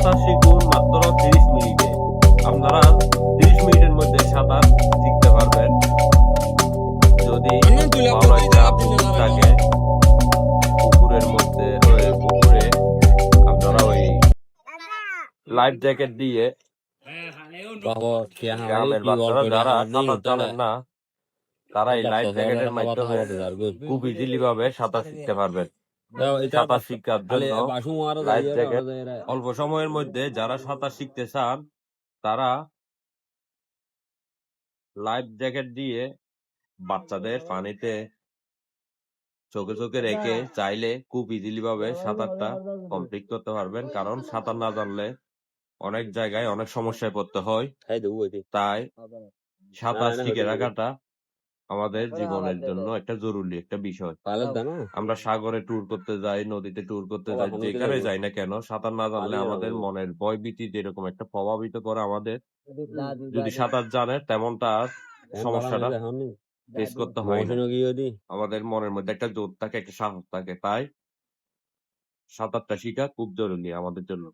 সাঁতার শিখুন মাত্র 30 মিনিটে। আপনারা 30 মিনিটের মধ্যে সাঁতার শিখতে পারবেন। যদি ভালো একটা পুকুর থাকে, পুকুরের মধ্যে পুকুরে আপনারা ওই লাইফ জ্যাকেট দিয়ে গ্রামের বাচ্চারা যারা সাঁতার জানেন না, তারা এই লাইফ জ্যাকেটের মাধ্যমে খুব ইজিলি ভাবে সাঁতার শিখতে পারবেন। সাঁতার শিক্ষার জন্য লাইফ জ্যাকেট অল্প সময়ের মধ্যে যারা সাঁতার শিখতে চান, তারা লাইফ জ্যাকেট দিয়ে বাচ্চাদের পানিতে চোখে চোখে রেখে চাইলে খুব ইজিলি ভাবে সাঁতারটা কমপ্লিট করতে পারবেন। কারণ সাঁতার না জানলে অনেক জায়গায় অনেক সমস্যায় পড়তে হয়। তাই সাঁতার শিখে রাখাটা আমাদের জীবনের জন্য একটা জরুরি একটা বিষয়। আমরা সাগরে ট্যুর করতে যাই, নদীতে ট্যুর করতে যাই, যেখানে যাই না কেন, সাঁতার না জানলে আমাদের মনের ভয়ভীতি যেরকম একটা প্রভাবিত করে আমাদের, যদি সাঁতার জানে তেমনটা সমস্যাটা ফেস করতে হয় না। আমাদের মনের মধ্যে একটা জোর থাকে, একটা সাহস থাকে। তাই সাঁতারটা শিখা খুব জরুরি আমাদের জন্য।